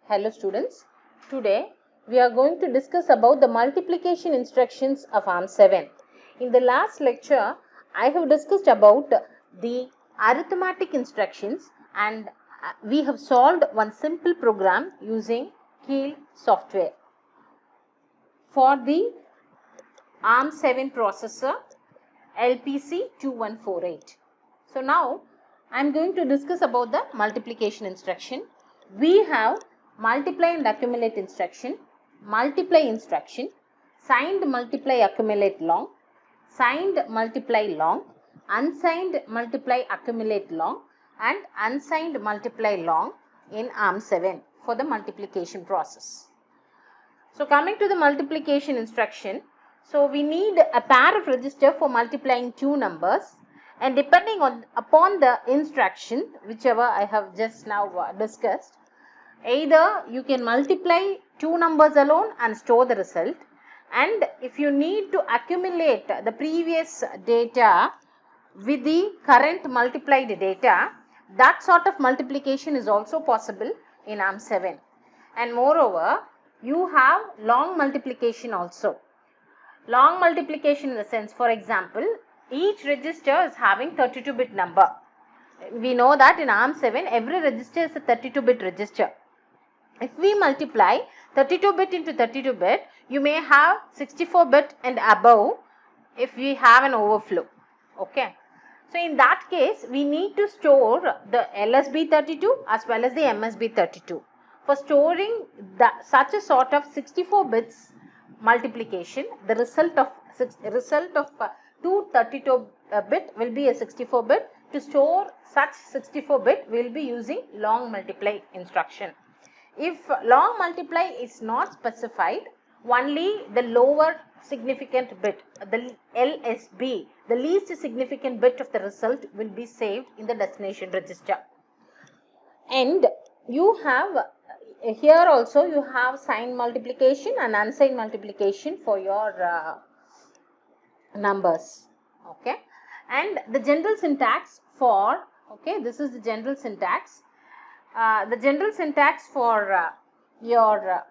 Hello students, today we are going to discuss about the multiplication instructions of ARM7. In the last lecture, I have discussed about the arithmetic instructions and we have solved one simple program using Keil software for the ARM7 processor LPC 2148. So now I am going to discuss about the multiplication instruction. We have multiply and accumulate instruction, multiply instruction, signed multiply accumulate long, signed multiply long, unsigned multiply accumulate long and unsigned multiply long in ARM7 for the multiplication process. So coming to the multiplication instruction, so we need a pair of register for multiplying two numbers, and depending upon the instruction whichever I have just now discussed, either you can multiply two numbers alone and store the result, and if you need to accumulate the previous data with the current multiplied data, that sort of multiplication is also possible in ARM7. And moreover, you have long multiplication also. Long multiplication in the sense, for example, each register is having 32-bit number. We know that in ARM7 every register is a 32-bit register. If we multiply 32-bit into 32-bit, you may have 64-bit and above if we have an overflow. Okay. So in that case, we need to store the LSB32 as well as the MSB32. For storing such a sort of 64 bits multiplication, the result of two 32-bit will be a 64-bit. To store such 64-bit, we will be using long multiply instruction. If long multiply is not specified, only the lower significant bit, the LSB, the least significant bit of the result will be saved in the destination register. And you have here also you have signed multiplication and unsigned multiplication for your numbers. Okay, and the general syntax for, okay, this is the general syntax. The general syntax for your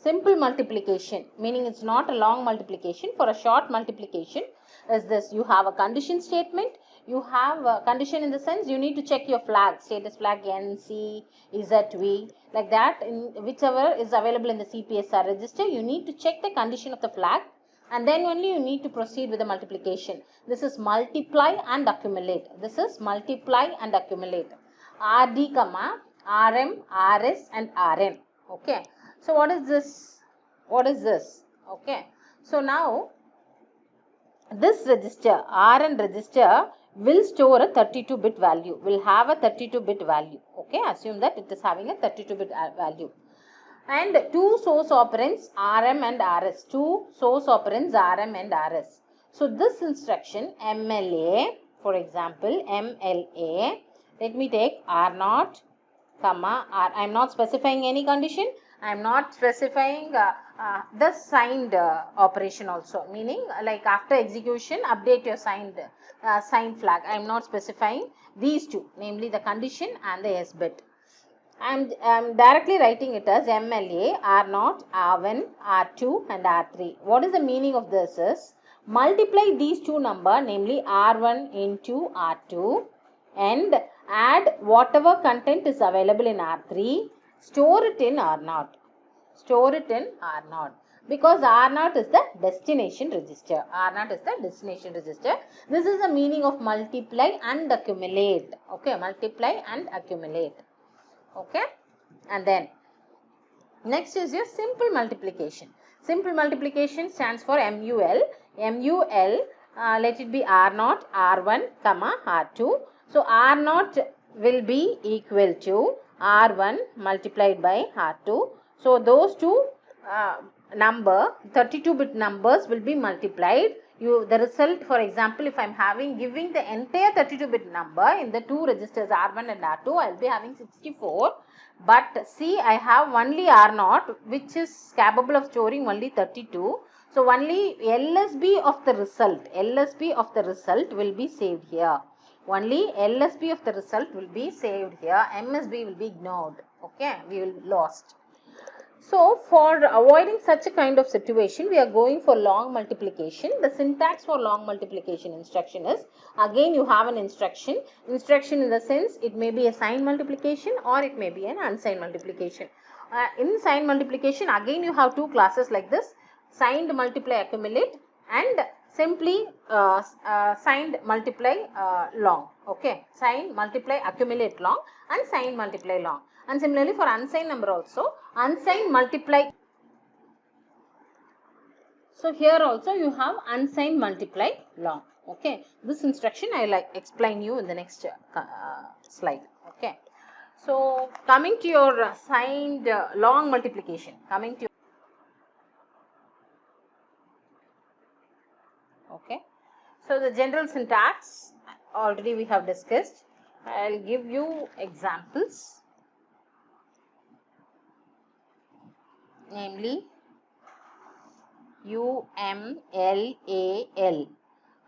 simple multiplication, meaning it's not a long multiplication, for a short multiplication is this: you have a condition statement, you have a condition in the sense you need to check your flag, status flag N, C, Z, V, like that, in whichever is available in the CPSR register, you need to check the condition of the flag and then only you need to proceed with the multiplication. This is multiply and accumulate. This is multiply and accumulate. RD, RM, RS and RN. Okay. So what is this? What is this? Okay. So now this register, RN register, will store a 32-bit value, will have a 32-bit value. Okay. Assume that it is having a 32-bit value. And two source operands RM and RS. Two source operands RM and RS. So this instruction MLA, for example, MLA, let me take R0, comma, R. I am not specifying any condition. I am not specifying the signed operation also. Meaning, like after execution, update your signed flag. I am not specifying these two, namely the condition and the S bit. I am directly writing it as MLA, R0, R1, R2 and R3. What is the meaning of this is, multiply these two numbers, namely R1 into R2, and add whatever content is available in R3, store it in R0. Store it in R0. Because R0 is the destination register. R0 is the destination register. This is the meaning of multiply and accumulate. Okay, multiply and accumulate. Okay, and then next is your simple multiplication. Simple multiplication stands for MUL. MUL, let it be R0, R1, comma, R2. So R0 will be equal to R1 multiplied by R2. So those two 32-bit numbers will be multiplied. The result, for example, if I am giving the entire 32-bit number in the two registers R1 and R2, I will be having 64. But see, I have only R0 which is capable of storing only 32. So only LSB of the result will be saved here. only LSB of the result will be saved here, MSB will be ignored. Okay, we will lost. So for avoiding such a kind of situation, we are going for long multiplication. The syntax for long multiplication instruction is, again you have an instruction. Instruction in the sense it may be a signed multiplication or it may be an unsigned multiplication. In signed multiplication, again you have two classes like this: signed multiply accumulate and simply signed multiply long. Okay, signed multiply accumulate long and signed multiply long. And similarly for unsigned number also, unsigned multiply. So here also you have unsigned multiply long. Okay, this instruction I will explain you in the next slide. Okay, so coming to your signed long multiplication, okay, so the general syntax already we have discussed. I will give you examples, namely UMLAL,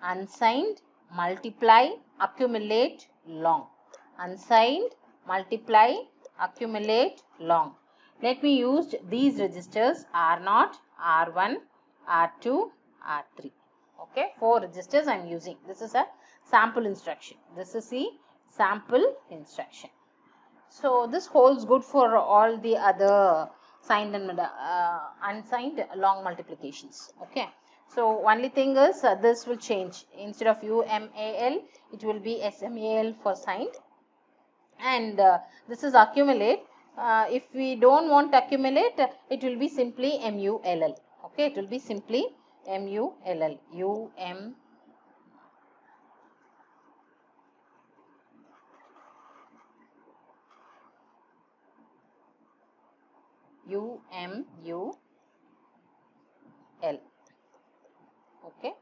unsigned multiply accumulate long, unsigned multiply accumulate long. Let me use these registers R0, R1, R2, R3. Okay, 4 registers I am using. This is a sample instruction. This is the sample instruction. So this holds good for all the other signed and unsigned long multiplications. Okay, so only thing is this will change. Instead of UMAL, it will be SMAL for signed, and this is accumulate. If we don't want accumulate, it will be simply MULL. Okay, it will be simply MULL. UMUL. Okay,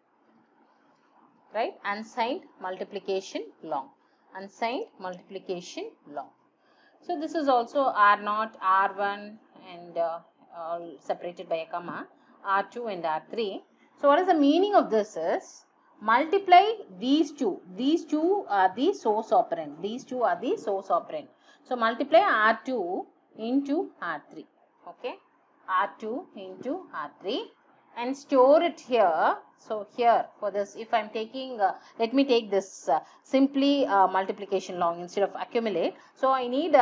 right? Unsigned multiplication long, unsigned multiplication long. So this is also R0, R1 and all separated by a comma, R2 and R3. So what is the meaning of this is, multiply these two are the source operand, these two are the source operand. So multiply R2 into R3, okay, R2 into R3 and store it here. So here for this, if I am taking, let me take this simply multiplication long instead of accumulate. So I need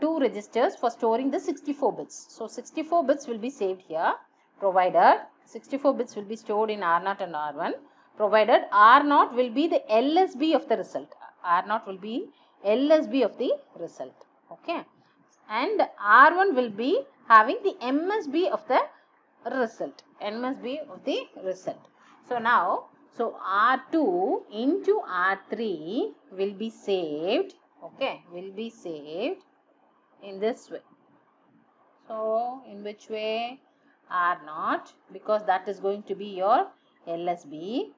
2 registers for storing the 64 bits. So 64 bits will be saved here, provided 64 bits will be stored in R0 and R1, provided R0 will be the LSB of the result. R0 will be LSB of the result. Okay, and R1 will be having the MSB of the result, MSB of the result. So now, so R2 into R3 will be saved, okay, will be saved in this way. So in which way? R0, because that is going to be your LSB,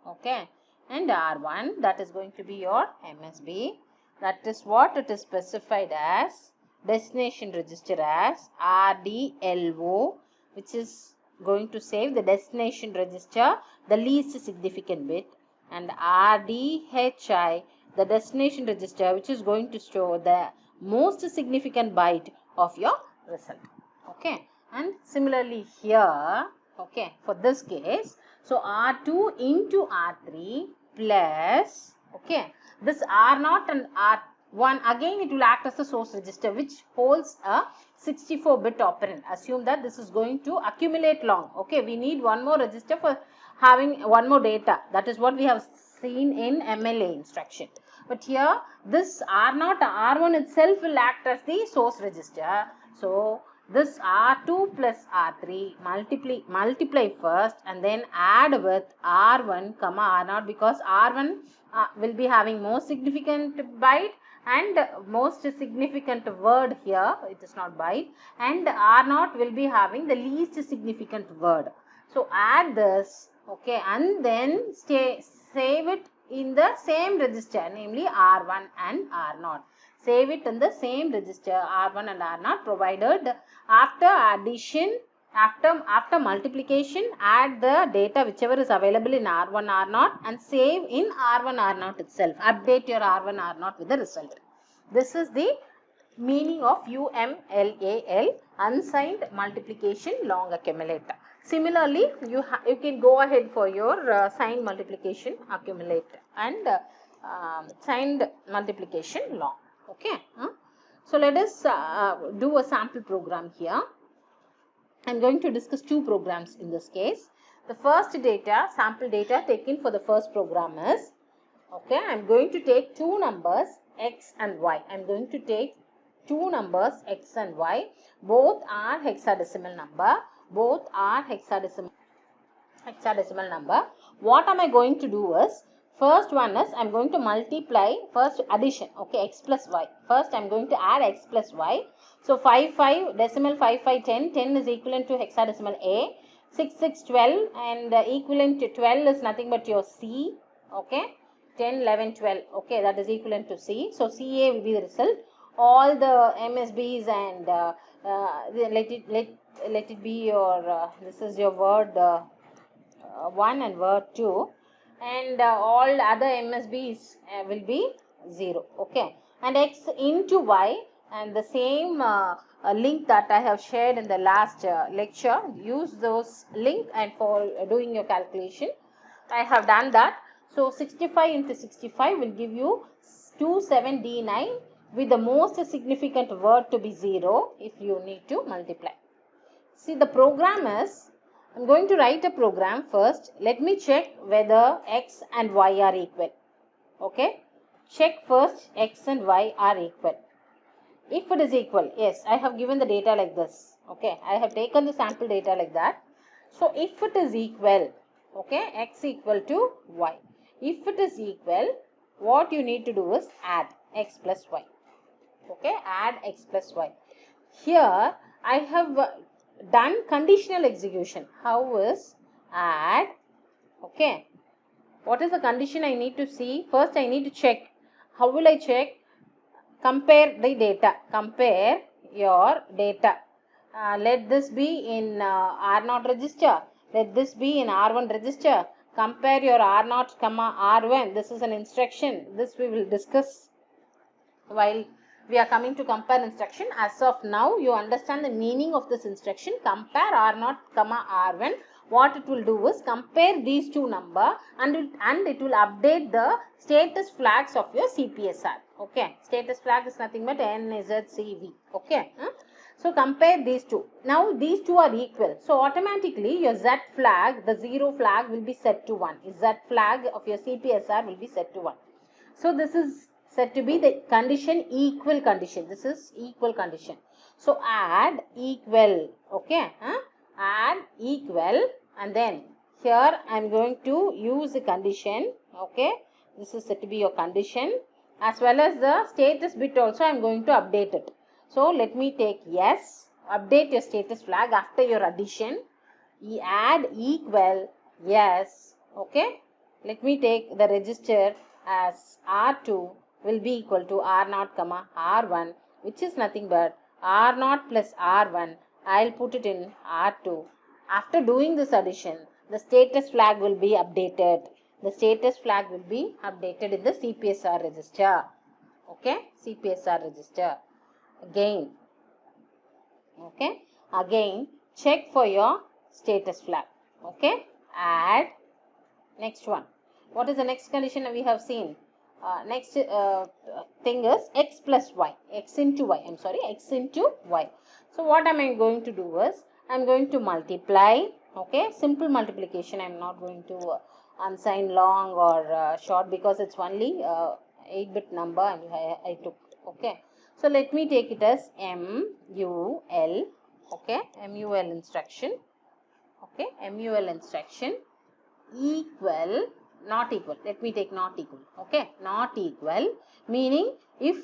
okay, and R1, that is going to be your MSB. That is what it is specified as destination register as RDLO, which is going to save the destination register, the least significant bit, and RDHI, the destination register, which is going to store the most significant byte of your result. Okay, and similarly here, okay, for this case, so R2 into R3 plus, okay, this R0 and R1, again it will act as a source register which holds a 64-bit operand. Assume that this is going to accumulate long. Okay, we need one more register for having one more data. That is what we have seen in MLA instruction. But here this R0, R1 itself will act as the source register. So this R2 plus R3 multiply first and then add with R1 comma R0, because R1 will be having most significant byte and most significant word here, it is not byte, and R0 will be having the least significant word. So add this, okay, and then save it in the same register, namely R1 and R0. Save it in the same register R1 and R0, provided after addition After multiplication, add the data whichever is available in R1 R0 and save in R1 R0 itself. Update your R1 R0 with the result. This is the meaning of UMLAL, unsigned multiplication long accumulator. Similarly, you can go ahead for your signed multiplication accumulator and signed multiplication long. Okay. So let us do a sample program here. I am going to discuss two programs in this case. The first data, sample data taken for the first program is, okay, I am going to take two numbers x and y. I am going to take two numbers x and y. Both are hexadecimal number. Both are hexadecimal number. What am I going to do is, first one is I am going to multiply, first addition, okay, x plus y. First I am going to add x plus y. So 5, 5, decimal 5, 5, 10. 10 is equivalent to hexadecimal A. 6, 6, 12 and equivalent to 12 is nothing but your C. Okay. 10, 11, 12. Okay, that is equivalent to C. So CA will be the result. All the MSBs and let it be your, this is your word 1 and word 2. And all other MSBs will be 0. Okay. And x into y, and the same link that I have shared in the last lecture, use those link and for doing your calculation. I have done that. So 65 into 65 will give you 27D9 with the most significant word to be 0 if you need to multiply. See, the program is, I am going to write a program first. Let me check whether x and y are equal. Okay. Check first x and y are equal. If it is equal, yes, I have given the data like this. Okay. I have taken the sample data like that. So, if it is equal, okay, x equal to y. If it is equal, what you need to do is add x plus y. Okay. Add x plus y. Here, I have done conditional execution. How is add? Okay. What is the condition I need to see? First, I need to check. How will I check? Compare the data. Compare your data. Let this be in R0 register. Let this be in R1 register. Compare your R0, R1. This is an instruction. This we will discuss while we are coming to compare instruction. As of now, you understand the meaning of this instruction. Compare R0, R1. What it will do is compare these two numbers and it will update the status flags of your CPSR. Okay. Status flag is nothing but NZCV. Okay. So compare these two. Now these two are equal. So automatically your Z flag, the 0 flag will be set to 1. Z flag of your CPSR will be set to 1. So this is said to be the condition, equal condition. This is equal condition. So add equal. Okay. Add equal, and then here I am going to use the condition. Okay. This is said to be your condition, as well as the status bit also I am going to update it. So let me take yes. Update your status flag after your addition. Add equal yes. Okay. Let me take the register as R2 will be equal to R0, R1, which is nothing but R0 plus R1. I will put it in R2. After doing this addition, the status flag will be updated. The status flag will be updated in the CPSR register. Okay, CPSR register. Again, okay, again check for your status flag. Okay, add. Next one. What is the next condition we have seen? Next thing is x plus y. X into y. I'm sorry, x into y. So what am I going to do is, I'm going to multiply. Okay, simple multiplication. I'm not going to unsign long or short because it's only 8-bit number and I took. Okay. So let me take it as MUL. Okay, MUL instruction. Okay, MUL instruction. Equal, not equal. Let me take not equal. Okay, not equal, meaning if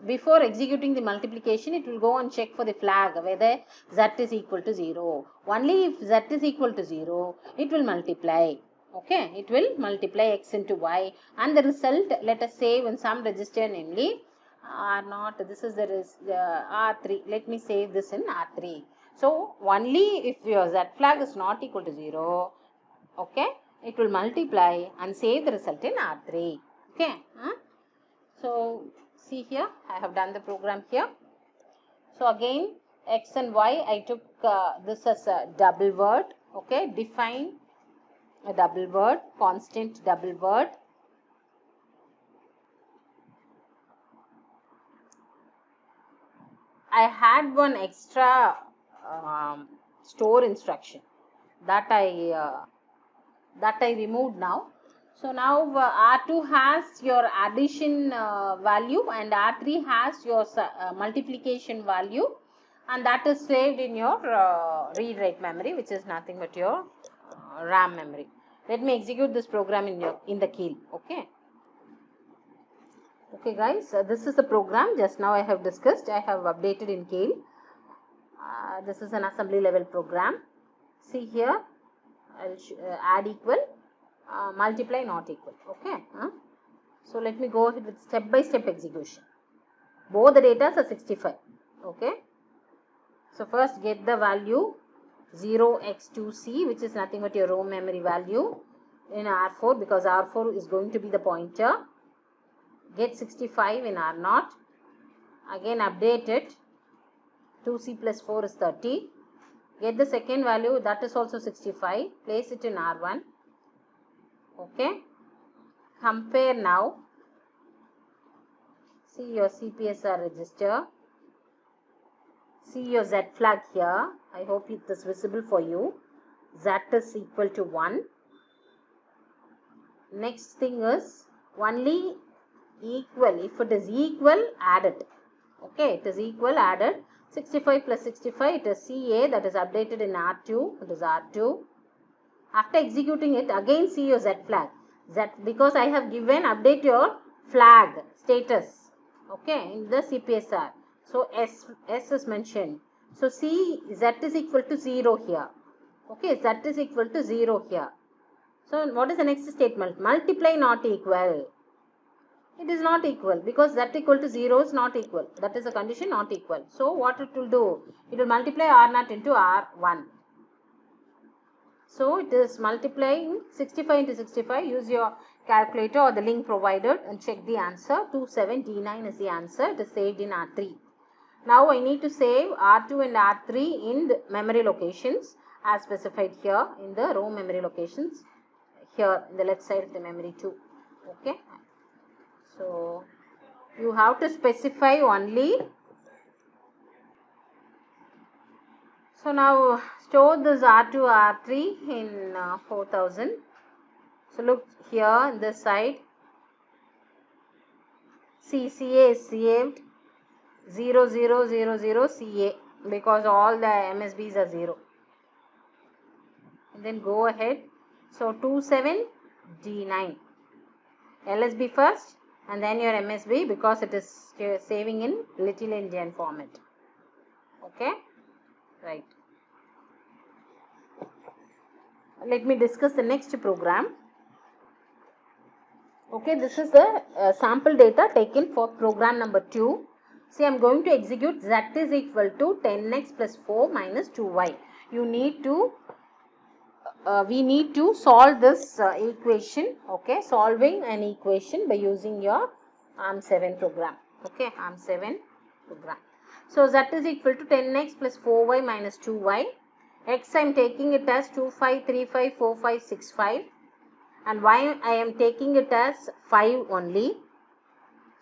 before executing the multiplication, it will go and check for the flag whether z is equal to 0. Only if z is equal to 0, it will multiply. Okay, it will multiply x into y, and the result let us save in some register, namely R0. This is the R3. Let me save this in R3. So only if your Z flag is not equal to 0, okay, it will multiply and save the result in R3. Okay. So see here, I have done the program here. So again, X and Y, I took this as a double word. Okay, define a double word, constant double word. I had one extra store instruction that I removed now. So now R2 has your addition value and R3 has your multiplication value, and that is saved in your read-write memory, which is nothing but your RAM memory. Let me execute this program in the Keil. Okay guys, this is the program just now I have discussed. I have updated in Keil. This is an assembly level program. See here, I'll add equal, multiply not equal. Okay. So let me go ahead with step by step execution. Both the data are 65. Okay. So first get the value 0x2c, which is nothing but your row memory value in R4, because R4 is going to be the pointer. Get 65 in R0. Again update it. 2c plus 4 is 30. Get the second value, that is also 65. Place it in R1. Okay. Compare now. See your CPSR register. See your Z flag here. I hope it is visible for you. Z is equal to 1. Next thing is only equal. If it is equal, add it. Okay, it is equal, added. 65 plus 65, it is CA, that is updated in R2. It is R2. After executing it, again see your Z flag. Z, because I have given update your flag status. Okay, in the CPSR. So S is mentioned. So Z is equal to 0 here. Okay, Z is equal to 0 here. So what is the next statement? Multiply not equal. It is not equal because Z equal to 0 is not equal. That is a condition not equal. So what it will do? It will multiply R0 into R1. So it is multiplying 65 into 65. Use your calculator or the link provided and check the answer. 27D9 is the answer. It is saved in R3. Now I need to save R2 and R3 in the memory locations as specified here in the row memory locations. Here in the left side of the memory too. Okay. So you have to specify only. So now store this R2, R3 in 4000. So look here in this side. CA is saved 0000 CA because all the MSBs are 0. And then go ahead. So 27D9. LSB first and then your MSB because it is saving in Little Indian format. Okay. Right. Let me discuss the next program. Okay, this is the sample data taken for program number 2. See, I am going to execute Z is equal to 10x plus 4 minus 2y. You need to, we need to solve this equation. Okay, solving an equation by using your ARM7 program. Okay, ARM7 program. So, Z is equal to 10x plus 4y minus 2y. X I am taking it as 2, 5, 3, 5, 4, 5, 6, 5. And y I am taking it as 5 only.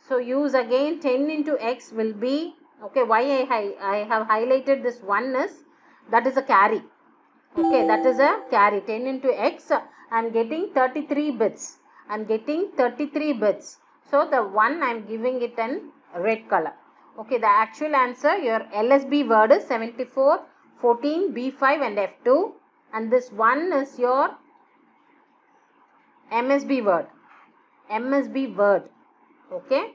So use again 10 into x will be, okay, why I have highlighted this 1 is, that is a carry. Okay, that is a carry. 10 into x, I am getting 33 bits. I am getting 33 bits. So the 1 I am giving it in red color. Okay, the actual answer, your LSB word is 74, 14, B5 and F2. And this 1 is your MSB word. MSB word. Okay.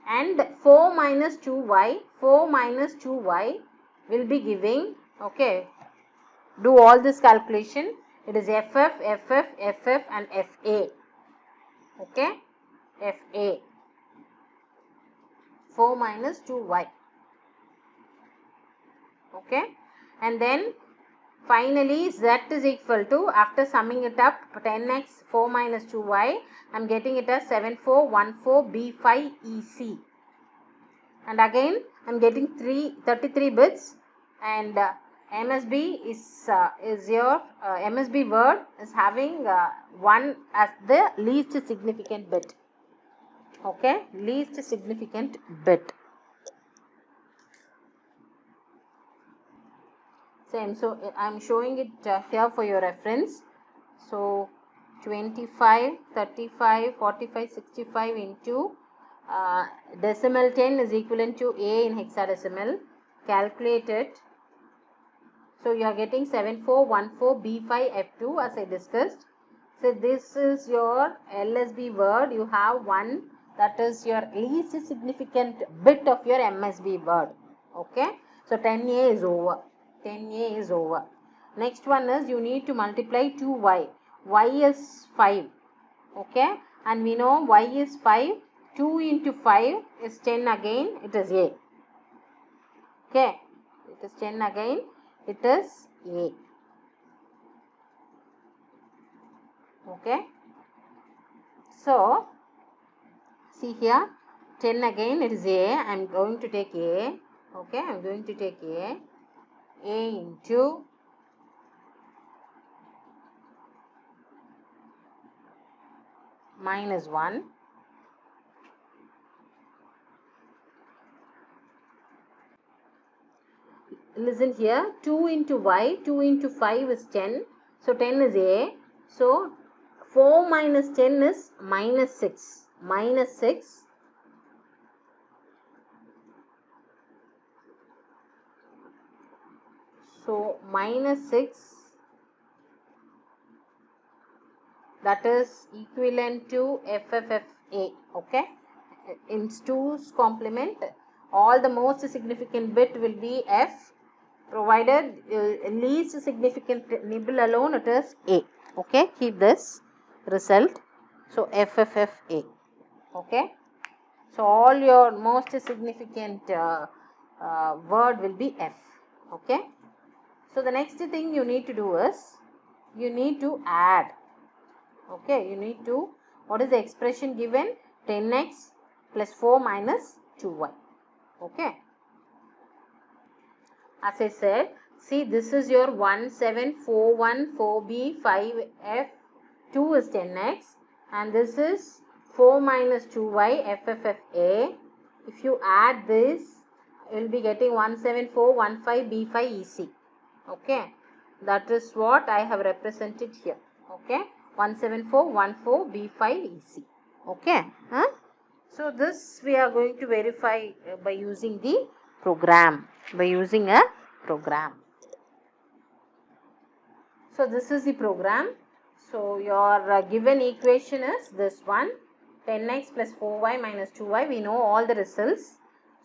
And 4 minus 2y. 4 minus 2y will be giving. Okay. Do all this calculation. It is FF, FF, FF and FA. Okay. FA. 4 minus 2y. Okay. and then finally z is equal to, after summing it up, 10x 4 minus 2y, I am getting it as 7414B5EC, and again I am getting 33 bits, and MSB is your MSB word is having 1 as the least significant bit. Okay, least significant bit. Same, so I'm showing it here for your reference. So 25, 35, 45, 65 into decimal 10 is equivalent to A in hexadecimal. Calculate it. So you are getting 7414B5F2 as I discussed. So this is your LSB word. You have one, that is your least significant bit of your MSB word. Okay. So 10A is over. 10A is over. Next one is you need to multiply 2y. Y is 5. Okay. And we know y is 5. 2 into 5 is 10 again. It is A. Okay. It is 10 again. It is A. Okay. So, see here, 10 again, it is A. I am going to take A. Okay, I am going to take A. A into minus 1. Listen here, 2 into y, 2 into 5 is 10. So, 10 is A. So, 4 minus 10 is minus 6. Minus 6. So, minus 6, that is equivalent to FFFA. Okay. In 2's complement, all the most significant bit will be F, provided least significant nibble alone, it is A. Okay. Keep this result. So, FFFA. Okay. So, all your most significant word will be F. Okay. So, the next thing you need to do is, you need to add. Okay, you need to, what is the expression given? 10x plus 4 minus 2y. Okay. As I said, see, this is your 17414B5F2 is 10x, and this is 4 minus 2y FFFA. If you add this, you will be getting 17415B5EC. Okay, that is what I have represented here. Okay, 17414B5EC. Okay, so this we are going to verify by using the program, by using a program. So this is the program. So your given equation is this one, 10x plus 4y minus 2y. We know all the results.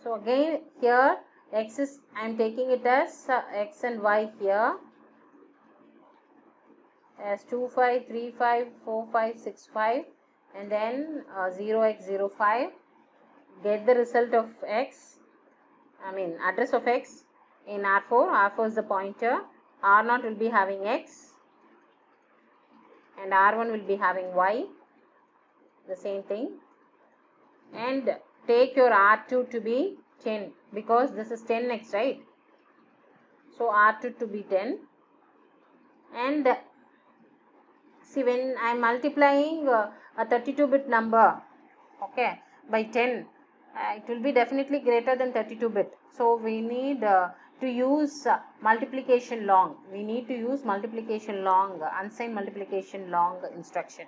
So again here x is, I am taking it as x and y here as 2, 5, 3, 5, 4, 5, 6, 5, and then 0x, 0, 5. Get the result of x, address of x in R4. R4 is the pointer. R0 will be having x, and R1 will be having y, the same thing. And take your R2 to be 10, because this is 10x, right? So R2 to be 10. And see, when I am multiplying a 32-bit number, okay, by 10, it will be definitely greater than 32-bit. So we need to use multiplication long. We need to use multiplication long, unsigned multiplication long instruction.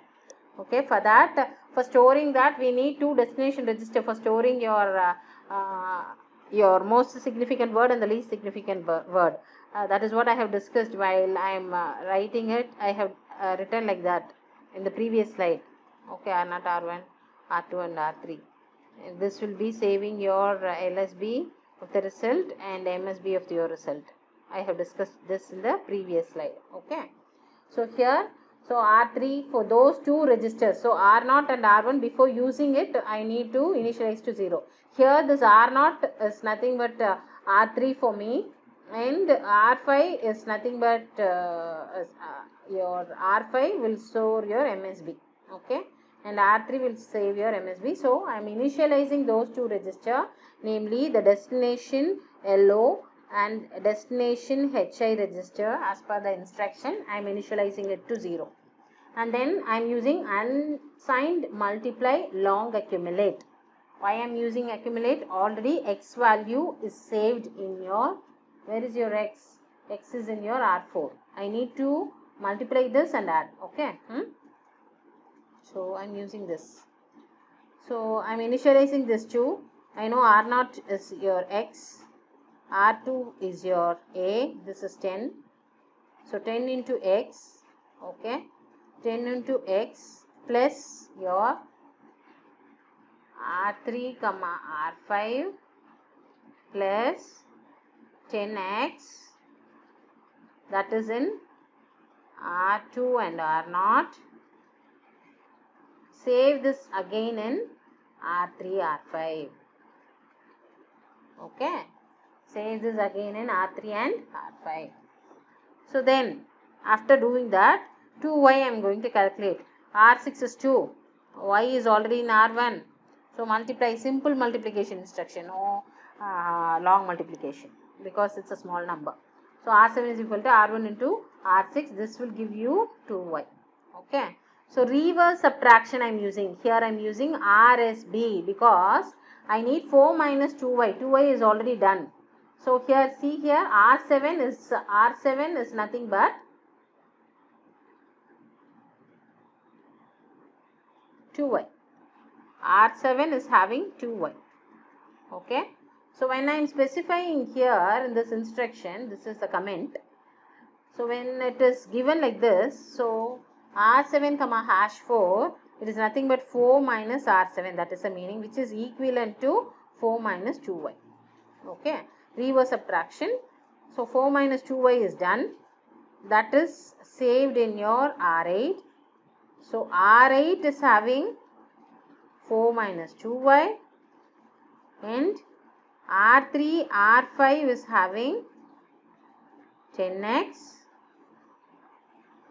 Okay, for that, for storing that, we need two destination register for storing your most significant word and the least significant word. That is what I have discussed while I am writing it. I have written like that in the previous slide. Okay, R0, R1, R2 and R3. And this will be saving your LSB of the result and MSB of your result. I have discussed this in the previous slide. Okay. So here, so R3 for those two registers. So R0 and R1, before using it, I need to initialize to 0. Here this R0 is nothing but R3 for me. and R5 is nothing but your R5 will store your MSB, okay, and R3 will save your MSB. So I am initializing those two register, namely the destination LO and destination HI register as per the instruction. I am initializing it to 0, and then I am using unsigned multiply long accumulate. Why I am using accumulate? Already X value is saved in your, where is your X? X is in your R4. I need to multiply this and add, okay. So I am using this. So I am initializing this too. I know R0 is your X, R2 is your A, this is 10. So 10 into X, okay, 10 into X plus your R3 comma R5 plus 10x, that is in R2 and R0. Save this again in R3, R5. Okay. Save this again in R3 and R5. So then, after doing that, 2y I am going to calculate. R6 is 2. Y is already in R1. So multiply, simple multiplication instruction, no long multiplication, because it's a small number. So R7 is equal to R1 into R6. This will give you 2y. Okay. So reverse subtraction I am using. Here I am using RSB because I need 4 minus 2y. 2y is already done. So here, see here, R7 is nothing but 2y. R7 is having 2y. Okay. So when I am specifying here in this instruction, this is the comment. So when it is given like this, so R7 comma hash 4, it is nothing but 4 minus R7. That is the meaning, which is equivalent to 4 minus 2y. Okay. Reverse subtraction. So 4 minus 2y is done. That is saved in your R8. So R8 is having 4 minus 2y and R3, R5 is having 10x.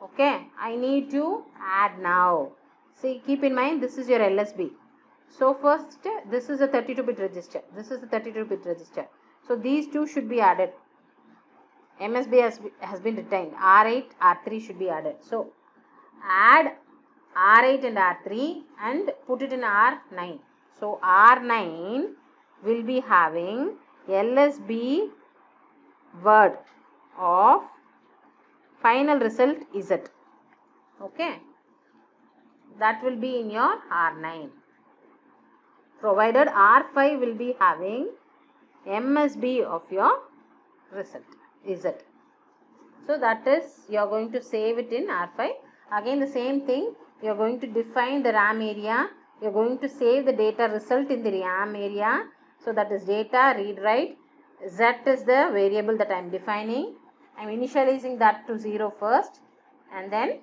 Okay, I need to add now. See, keep in mind this is your LSB. So first, this is a 32-bit register. This is a 32-bit register. So these two should be added. MSB has been retained. R8, R3 should be added. So add R8 and R3 and put it in R9. So R9 will be having LSB word of final result Z. Okay. That will be in your R9. Provided R5 will be having MSB of your result Z. So that is, you are going to save it in R5. Again the same thing, you are going to define the RAM area. You are going to save the data result in the RAM area. So that is data read write. Z is the variable that I am defining. I am initializing that to 0 first, and then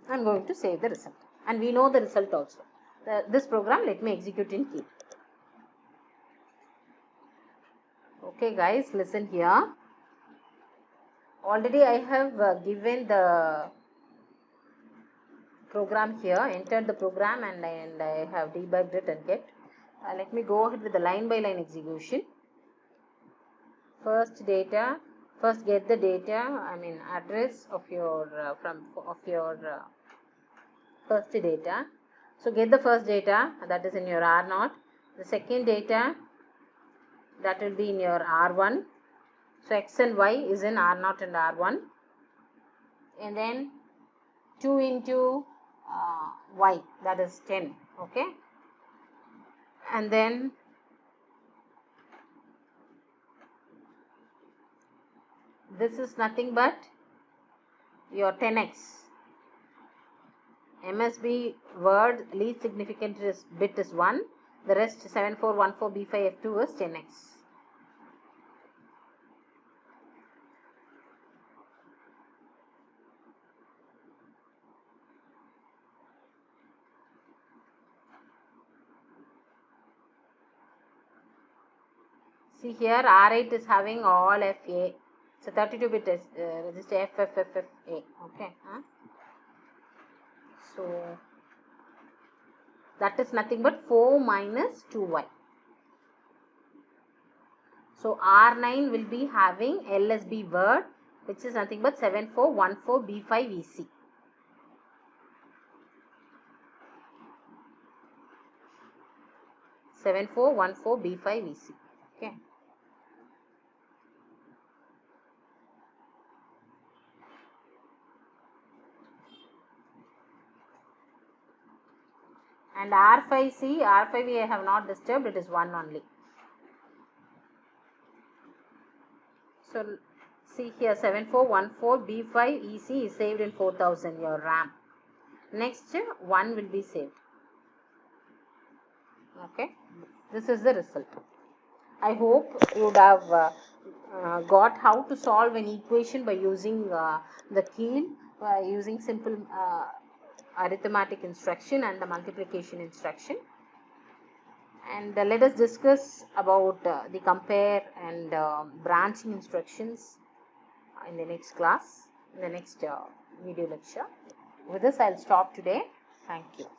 I am going to save the result. And we know the result also. This program, let me execute in key. Okay guys, listen here. Already I have given the program here, entered the program, and I have debugged it and kept. Let me go ahead with the line by line execution. First get the data, address of your first data. So get the first data, that is in your R0. The second data, that will be in your R1. So X and Y is in R0 and R1. And then 2 into Y, that is 10. Okay. And then this is nothing but your 10x. MSB word least significant bit is 1. The rest 7414B5F2 is 10x. See here, R8 is having all FA. So 32-bit register FFFFA. Okay. So that is nothing but 4 minus 2y. So R9 will be having LSB word, which is nothing but 7414B5EC. B5EC. Okay. And R5C, R5 we have not disturbed, it is 1 only. So see here 7414B5EC is saved in 4000, your RAM. Next 1 will be saved. Okay, this is the result. I hope you would have got how to solve an equation by using the key, using simple arithmetic instruction and the multiplication instruction. And let us discuss about the compare and branching instructions in the next class, in the next video lecture. With this, I'll stop today. Thank you.